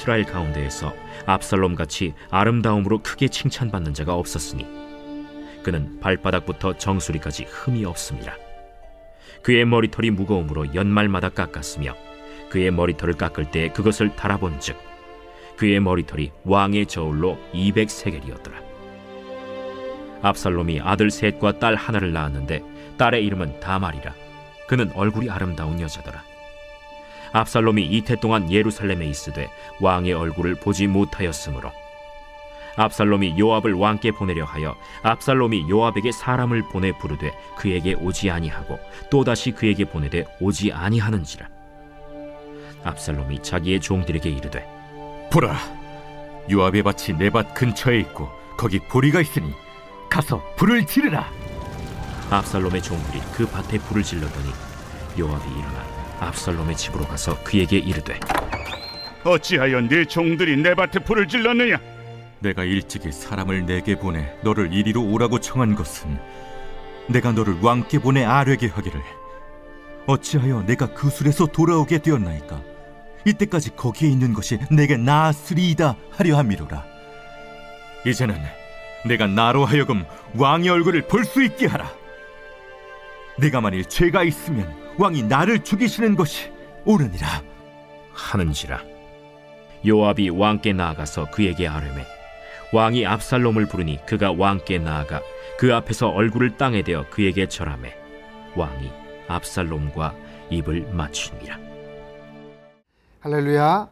이스라엘 가운데에서 압살롬같이 아름다움으로 크게 칭찬받는 자가 없었으니 그는 발바닥부터 정수리까지 흠이 없습니다. 그의 머리털이 무거움으로 연말마다 깎았으며 그의 머리털을 깎을 때 그것을 달아본즉 그의 머리털이 왕의 저울로 200세겔이었더라. 압살롬이 아들 셋과 딸 하나를 낳았는데 딸의 이름은 다말이라. 그는 얼굴이 아름다운 여자더라. 압살롬이 이태 동안 예루살렘에 있으되 왕의 얼굴을 보지 못하였으므로 압살롬이 요압을 왕께 보내려 하여 압살롬이 요압에게 사람을 보내 부르되 그에게 오지 아니하고 또다시 그에게 보내되 오지 아니하는지라. 압살롬이 자기의 종들에게 이르되 보라, 요압의 밭이 내 밭 근처에 있고 거기 보리가 있으니 가서 불을 지르라. 압살롬의 종들이 그 밭에 불을 질렀더니 요압이 일어나 압살롬의 집으로 가서 그에게 이르되 어찌하여 네 종들이 내 밭에 불을 질렀느냐? 내가 일찍이 사람을 내게 보내 너를 이리로 오라고 청한 것은 내가 너를 왕께 보내 아뢰게 하기를 어찌하여 내가 그 술에서 돌아오게 되었나이까? 이때까지 거기에 있는 것이 내게 나았으리이다 하려 함이로라. 이제는 내가 나로 하여금 왕의 얼굴을 볼 수 있게 하라. 내가 만일 죄가 있으면 왕이 나를 죽이시는 것이 옳으니라 하는지라. 요압이 왕께 나아가서 그에게 아뢰매 왕이 압살롬을 부르니 그가 왕께 나아가 그 앞에서 얼굴을 땅에 대어 그에게 절하매 왕이 압살롬과 입을 맞추니라. 할렐루야.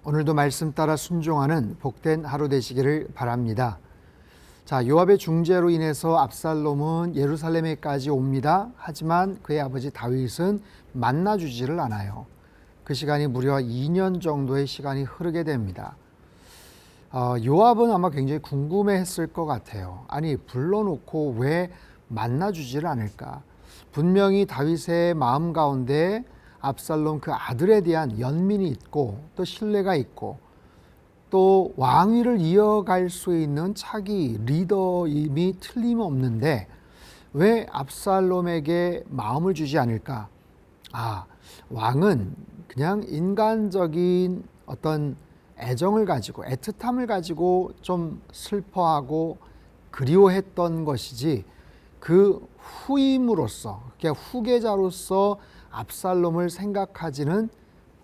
오늘도 말씀 따라 순종하는 복된 하루 되시기를 바랍니다. 자, 요압의 중재로 인해서 압살롬은 예루살렘에까지 옵니다. 하지만 그의 아버지 다윗은 만나주지를 않아요. 그 시간이 무려 2년 정도의 시간이 흐르게 됩니다. 요압은 아마 굉장히 궁금해했을 것 같아요. 아니, 불러놓고 왜 만나주지를 않을까? 분명히 다윗의 마음 가운데 압살롬 그 아들에 대한 연민이 있고 또 신뢰가 있고 또 왕위를 이어갈 수 있는 차기 리더임이 틀림없는데 왜 압살롬에게 마음을 주지 않을까? 왕은 그냥 인간적인 어떤 애정을 가지고 애틋함을 가지고 좀 슬퍼하고 그리워했던 것이지 그 후임으로서, 그러니까 후계자로서 압살롬을 생각하지는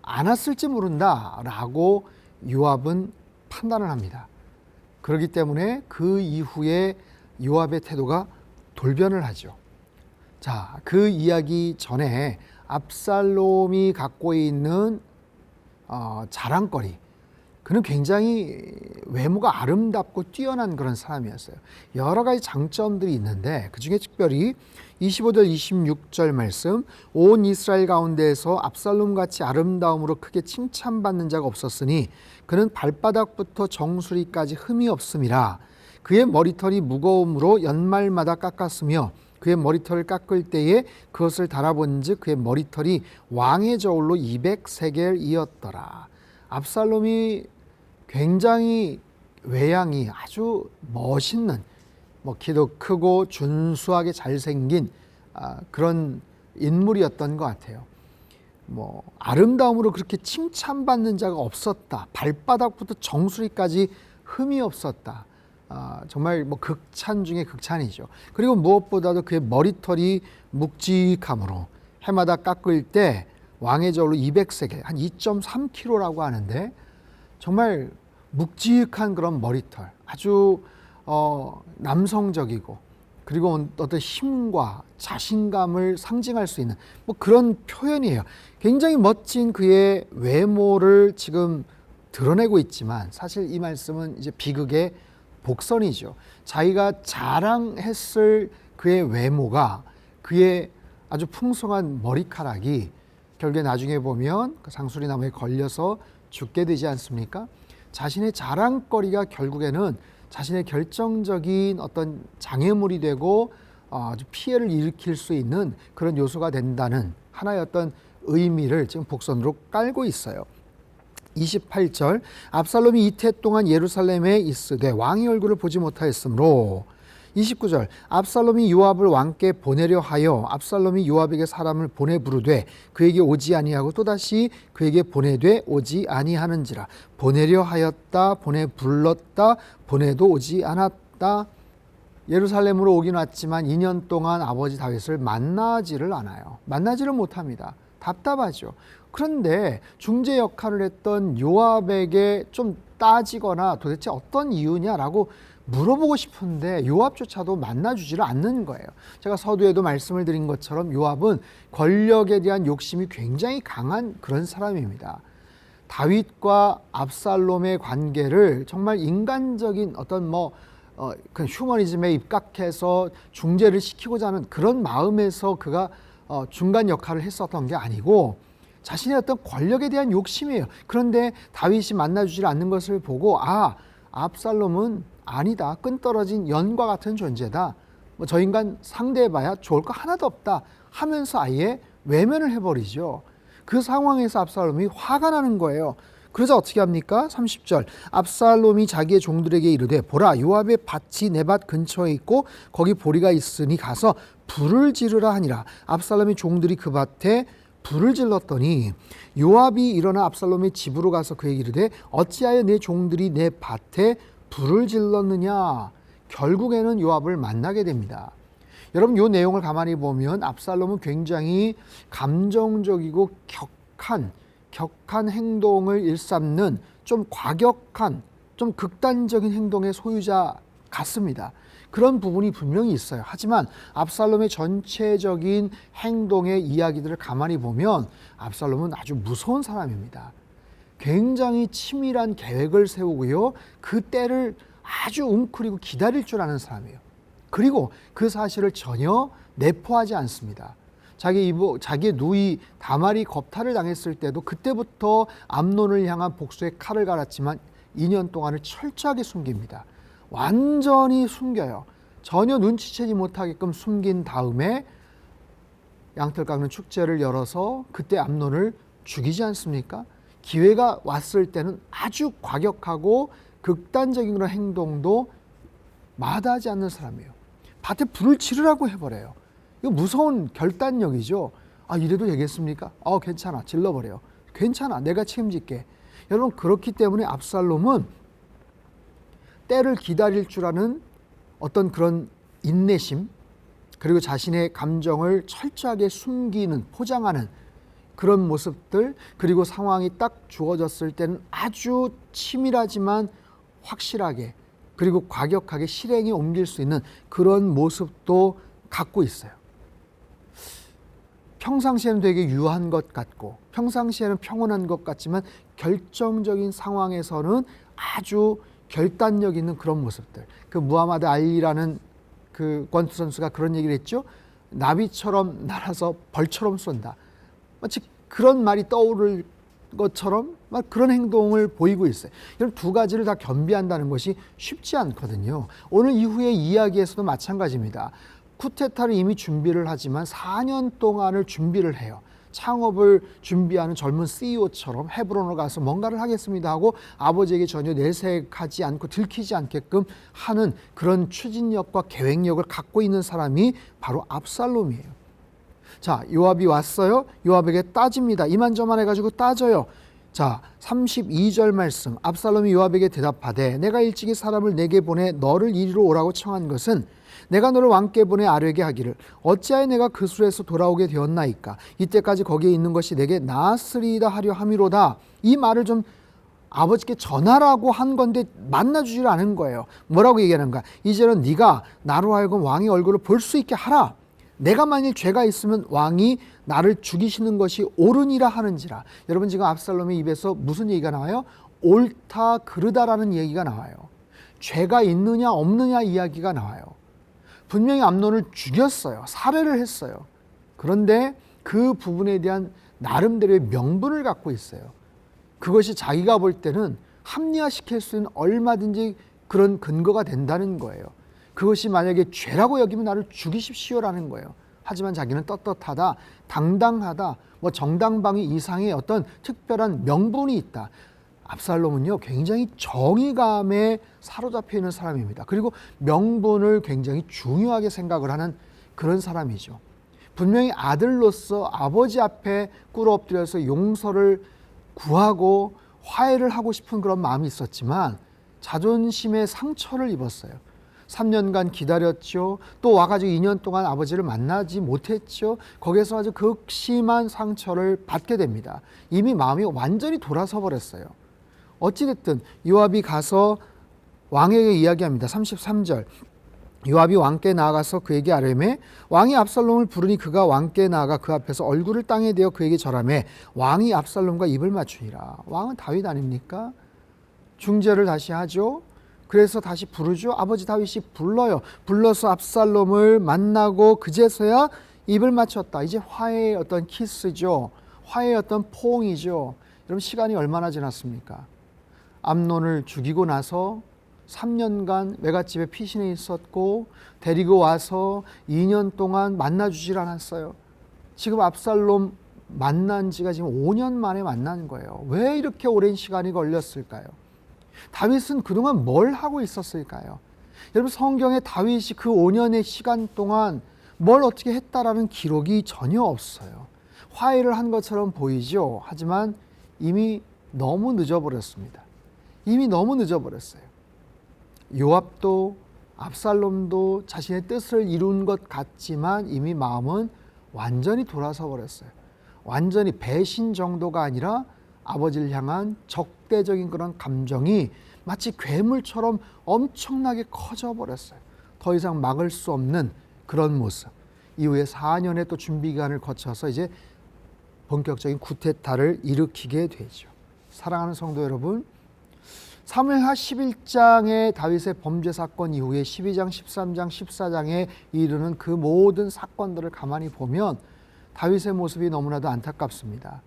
않았을지 모른다라고 요압은 판단을 합니다. 그렇기 때문에 그 이후에 요압의 태도가 돌변을 하죠. 자, 그 이야기 전에 압살롬이 갖고 있는 자랑거리, 그는 굉장히 외모가 아름답고 뛰어난 그런 사람이었어요. 여러 가지 장점들이 있는데 그 중에 특별히 25절 26절 말씀, 온 이스라엘 가운데에서 압살롬같이 아름다움으로 크게 칭찬받는 자가 없었으니 그는 발바닥부터 정수리까지 흠이 없음이라. 그의 머리털이 무거움으로 연말마다 깎았으며 그의 머리털을 깎을 때에 그것을 달아본즉 그의 머리털이 왕의 저울로 200세겔이었더라. 압살롬이 굉장히 외양이 아주 멋있는, 키도 크고 준수하게 잘생긴 그런 인물이었던 것 같아요. 아름다움으로 그렇게 칭찬받는 자가 없었다. 발바닥부터 정수리까지 흠이 없었다. 정말 극찬 중에 극찬이죠. 그리고 무엇보다도 그의 머리털이 묵직함으로 해마다 깎을 때 왕의 저울로 200세겔, 한 2.3kg라고 하는데 정말 묵직한 그런 머리털, 아주 남성적이고 그리고 어떤 힘과 자신감을 상징할 수 있는 그런 표현이에요. 굉장히 멋진 그의 외모를 지금 드러내고 있지만 사실 이 말씀은 이제 비극의 복선이죠. 자기가 자랑했을 그의 외모가 그의 아주 풍성한 머리카락이 결국에 나중에 보면 그 상수리나무에 걸려서 죽게 되지 않습니까? 자신의 자랑거리가 결국에는 자신의 결정적인 어떤 장애물이 되고 아주 피해를 일으킬 수 있는 그런 요소가 된다는 하나의 어떤 의미를 지금 복선으로 깔고 있어요. 28절, 압살롬이 이태 동안 예루살렘에 있으되 왕의 얼굴을 보지 못하였으므로 29절 압살롬이 요압을 왕께 보내려 하여 압살롬이 요압에게 사람을 보내 부르되 그에게 오지 아니하고 또다시 그에게 보내되 오지 아니하는지라. 보내려 하였다, 보내 불렀다, 보내도 오지 않았다. 예루살렘으로 오긴 왔지만 2년 동안 아버지 다윗을 만나지를 않아요. 만나지를 못합니다. 답답하죠. 그런데 중재 역할을 했던 요압에게 좀 따지거나 도대체 어떤 이유냐라고 물어보고 싶은데 요압조차도 만나주지를 않는 거예요. 제가 서두에도 말씀을 드린 것처럼 요압은 권력에 대한 욕심이 굉장히 강한 그런 사람입니다. 다윗과 압살롬의 관계를 정말 인간적인 어떤 그 휴머니즘에 입각해서 중재를 시키고자 하는 그런 마음에서 그가 중간 역할을 했었던 게 아니고 자신의 어떤 권력에 대한 욕심이에요. 그런데 다윗이 만나주지 않는 것을 보고 압살롬은 아니다. 끈떨어진 연과 같은 존재다. 저 인간 상대해봐야 좋을 거 하나도 없다 하면서 아예 외면을 해버리죠. 그 상황에서 압살롬이 화가 나는 거예요. 그래서 어떻게 합니까? 30절 압살롬이 자기의 종들에게 이르되 보라 요압의 밭이 내 밭 근처에 있고 거기 보리가 있으니 가서 불을 지르라 하니라. 압살롬의 종들이 그 밭에 불을 질렀더니 요압이 일어나 압살롬의 집으로 가서 그에게 이르되 어찌하여 내 종들이 내 밭에 불을 질렀느냐. 결국에는 요압을 만나게 됩니다. 여러분 이 내용을 가만히 보면 압살롬은 굉장히 감정적이고 격한 행동을 일삼는 좀 과격한 좀 극단적인 행동의 소유자 같습니다. 그런 부분이 분명히 있어요. 하지만 압살롬의 전체적인 행동의 이야기들을 가만히 보면 압살롬은 아주 무서운 사람입니다. 굉장히 치밀한 계획을 세우고요. 그 때를 아주 웅크리고 기다릴 줄 아는 사람이에요. 그리고 그 사실을 전혀 내포하지 않습니다. 자기의 누이 다말이 겁탈을 당했을 때도 그때부터 암논을 향한 복수의 칼을 갈았지만 2년 동안을 철저하게 숨깁니다. 완전히 숨겨요. 전혀 눈치채지 못하게끔 숨긴 다음에 양털 깎는 축제를 열어서 그때 암논을 죽이지 않습니까? 기회가 왔을 때는 아주 과격하고 극단적인 그런 행동도 마다하지 않는 사람이에요. 밭에 불을 지르라고 해버려요. 이거 무서운 결단력이죠. 이래도 되겠습니까? 괜찮아. 질러버려요. 괜찮아. 내가 책임질게. 여러분 그렇기 때문에 압살롬은 때를 기다릴 줄 아는 어떤 그런 인내심 그리고 자신의 감정을 철저하게 숨기는 포장하는 그런 모습들 그리고 상황이 딱 주어졌을 때는 아주 치밀하지만 확실하게 그리고 과격하게 실행에 옮길 수 있는 그런 모습도 갖고 있어요. 평상시에는 되게 유한 것 같고 평상시에는 평온한 것 같지만 결정적인 상황에서는 아주 결단력 있는 그런 모습들. 그 무하마드 알리라는 그 권투 선수가 그런 얘기를 했죠. 나비처럼 날아서 벌처럼 쏜다. 마치 그런 말이 떠오를 것처럼 막 그런 행동을 보이고 있어요. 이런 두 가지를 다 겸비한다는 것이 쉽지 않거든요. 오늘 이후의 이야기에서도 마찬가지입니다. 쿠데타를 이미 준비를 하지만 4년 동안을 준비를 해요. 창업을 준비하는 젊은 CEO처럼 헤브론으로 가서 뭔가를 하겠습니다 하고 아버지에게 전혀 내색하지 않고 들키지 않게끔 하는 그런 추진력과 계획력을 갖고 있는 사람이 바로 압살롬이에요. 자, 요압이 왔어요. 요압에게 따집니다. 이만저만 해가지고 따져요. 자, 32절 말씀. 압살롬이 요압에게 대답하되 내가 일찍이 사람을 내게 보내 너를 이리로 오라고 청한 것은 내가 너를 왕께 보내 아뢰게 하기를 어찌하여 내가 그 술에서 돌아오게 되었나이까. 이때까지 거기에 있는 것이 내게 나았으리이다 하려 함이로다. 이 말을 좀 아버지께 전하라고 한 건데 만나주질 않은 거예요. 뭐라고 얘기하는가. 이제는 네가 나로 하여금 왕의 얼굴을 볼 수 있게 하라. 내가 만일 죄가 있으면 왕이 나를 죽이시는 것이 옳으니라 하는지라. 여러분 지금 압살롬의 입에서 무슨 얘기가 나와요? 옳다 그르다라는 얘기가 나와요. 죄가 있느냐 없느냐 이야기가 나와요. 분명히 암논을 죽였어요. 살해를 했어요. 그런데 그 부분에 대한 나름대로의 명분을 갖고 있어요. 그것이 자기가 볼 때는 합리화시킬 수 있는 얼마든지 그런 근거가 된다는 거예요. 그것이 만약에 죄라고 여기면 나를 죽이십시오라는 거예요. 하지만 자기는 떳떳하다, 당당하다, 정당방위 이상의 어떤 특별한 명분이 있다. 압살롬은요 굉장히 정의감에 사로잡혀 있는 사람입니다. 그리고 명분을 굉장히 중요하게 생각을 하는 그런 사람이죠. 분명히 아들로서 아버지 앞에 꿇어 엎드려서 용서를 구하고 화해를 하고 싶은 그런 마음이 있었지만 자존심의 상처를 입었어요. 3년간 기다렸죠. 또 와가지고 2년 동안 아버지를 만나지 못했죠. 거기에서 아주 극심한 상처를 받게 됩니다. 이미 마음이 완전히 돌아서 버렸어요. 어찌됐든 요압이 가서 왕에게 이야기합니다. 33절. 요압이 왕께 나아가서 그에게 아뢰매 왕이 압살롬을 부르니 그가 왕께 나아가 그 앞에서 얼굴을 땅에 대어 그에게 절하매 왕이 압살롬과 입을 맞추니라. 왕은 다윗 아닙니까? 중재를 다시 하죠. 그래서 다시 부르죠. 아버지 다윗이 불러요. 불러서 압살롬을 만나고 그제서야 입을 맞췄다. 이제 화해의 어떤 키스죠. 화해의 어떤 포옹이죠. 여러분 시간이 얼마나 지났습니까? 암논을 죽이고 나서 3년간 외갓집에 피신해 있었고 데리고 와서 2년 동안 만나주질 않았어요. 지금 압살롬 만난 지가 지금 5년 만에 만난 거예요. 왜 이렇게 오랜 시간이 걸렸을까요? 다윗은 그동안 뭘 하고 있었을까요? 여러분 성경에 다윗이 그 5년의 시간 동안 뭘 어떻게 했다라는 기록이 전혀 없어요. 화해를 한 것처럼 보이죠. 하지만 이미 너무 늦어버렸습니다. 이미 너무 늦어버렸어요. 요압도 압살롬도 자신의 뜻을 이룬 것 같지만 이미 마음은 완전히 돌아서 버렸어요. 완전히 배신 정도가 아니라 아버지를 향한 적대적인 그런 감정이 마치 괴물처럼 엄청나게 커져 버렸어요. 더 이상 막을 수 없는 그런 모습. 이후에 4년의 또 준비 기간을 거쳐서 이제 본격적인 쿠데타를 일으키게 되죠. 사랑하는 성도 여러분, 사무엘하 11장의 다윗의 범죄 사건 이후에 12장, 13장, 14장에 이르는 그 모든 사건들을 가만히 보면 다윗의 모습이 너무나도 안타깝습니다.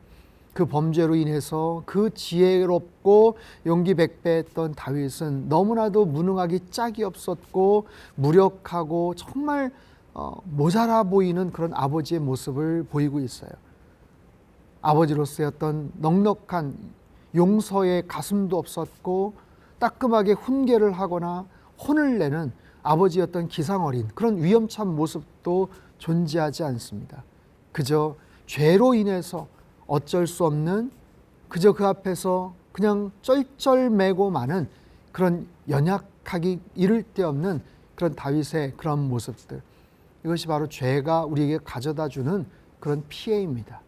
그 범죄로 인해서 그 지혜롭고 용기 백배했던 다윗은 너무나도 무능하기 짝이 없었고 무력하고 정말 모자라 보이는 그런 아버지의 모습을 보이고 있어요. 아버지로서의 어떤 넉넉한 용서의 가슴도 없었고 따끔하게 훈계를 하거나 혼을 내는 아버지였던 기상어린 그런 위험찬 모습도 존재하지 않습니다. 그저 죄로 인해서 어쩔 수 없는 그저 그 앞에서 그냥 쩔쩔매고 마는 그런 연약하기 이를 데 없는 그런 다윗의 그런 모습들. 이것이 바로 죄가 우리에게 가져다 주는 그런 피해입니다.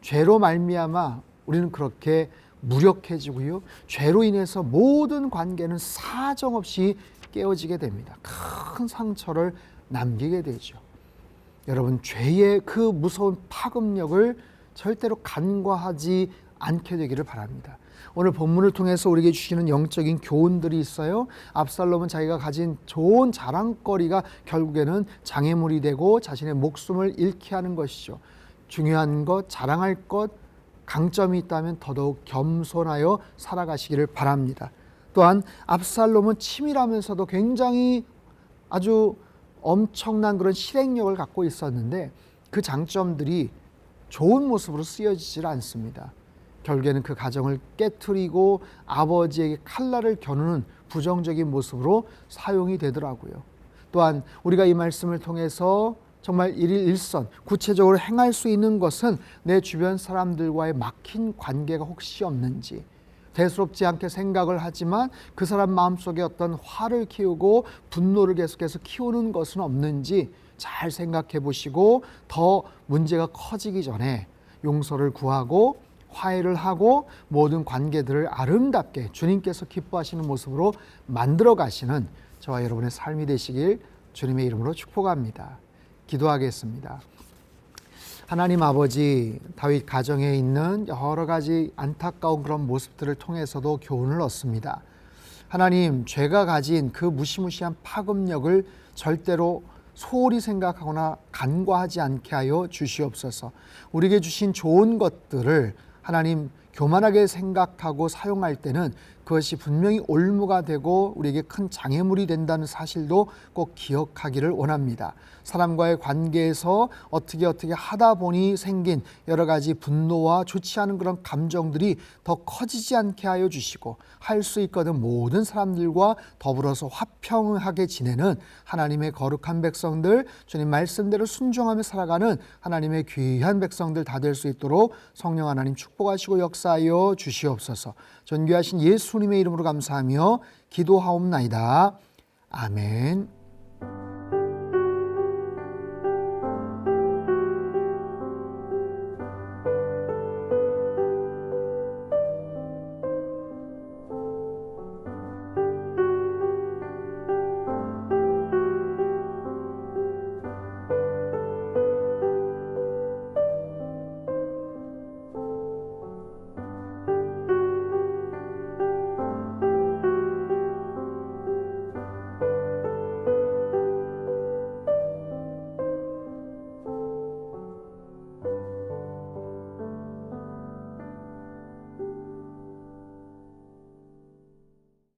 죄로 말미암아 우리는 그렇게 무력해지고요. 죄로 인해서 모든 관계는 사정없이 깨어지게 됩니다. 큰 상처를 남기게 되죠. 여러분, 죄의 그 무서운 파급력을 절대로 간과하지 않게 되기를 바랍니다. 오늘 본문을 통해서 우리에게 주시는 영적인 교훈들이 있어요. 압살롬은 자기가 가진 좋은 자랑거리가 결국에는 장애물이 되고 자신의 목숨을 잃게 하는 것이죠. 중요한 것, 자랑할 것, 강점이 있다면 더더욱 겸손하여 살아가시기를 바랍니다. 또한 압살롬은 치밀하면서도 굉장히 아주 엄청난 그런 실행력을 갖고 있었는데 그 장점들이 좋은 모습으로 쓰여지질 않습니다. 결국에는 그 가정을 깨트리고 아버지에게 칼날을 겨누는 부정적인 모습으로 사용이 되더라고요. 또한 우리가 이 말씀을 통해서 정말 일일일선 구체적으로 행할 수 있는 것은 내 주변 사람들과의 막힌 관계가 혹시 없는지, 대수롭지 않게 생각을 하지만 그 사람 마음속에 어떤 화를 키우고 분노를 계속해서 키우는 것은 없는지 잘 생각해 보시고 더 문제가 커지기 전에 용서를 구하고 화해를 하고 모든 관계들을 아름답게 주님께서 기뻐하시는 모습으로 만들어 가시는 저와 여러분의 삶이 되시길 주님의 이름으로 축복합니다. 기도하겠습니다. 하나님 아버지, 다윗 가정에 있는 여러 가지 안타까운 그런 모습들을 통해서도 교훈을 얻습니다. 하나님, 죄가 가진 그 무시무시한 파급력을 절대로 소홀히 생각하거나 간과하지 않게 하여 주시옵소서. 우리에게 주신 좋은 것들을 하나님 교만하게 생각하고 사용할 때는 그것이 분명히 올무가 되고 우리에게 큰 장애물이 된다는 사실도 꼭 기억하기를 원합니다. 사람과의 관계에서 어떻게 하다 보니 생긴 여러 가지 분노와 좋지 않은 그런 감정들이 더 커지지 않게 하여 주시고 할 수 있거든 모든 사람들과 더불어서 화평하게 지내는 하나님의 거룩한 백성들, 주님 말씀대로 순종하며 살아가는 하나님의 귀한 백성들 다 될 수 있도록 성령 하나님 축복하시고 역사하여 주시옵소서. 존귀하신 예수님의 이름으로 감사하며 기도하옵나이다. 아멘.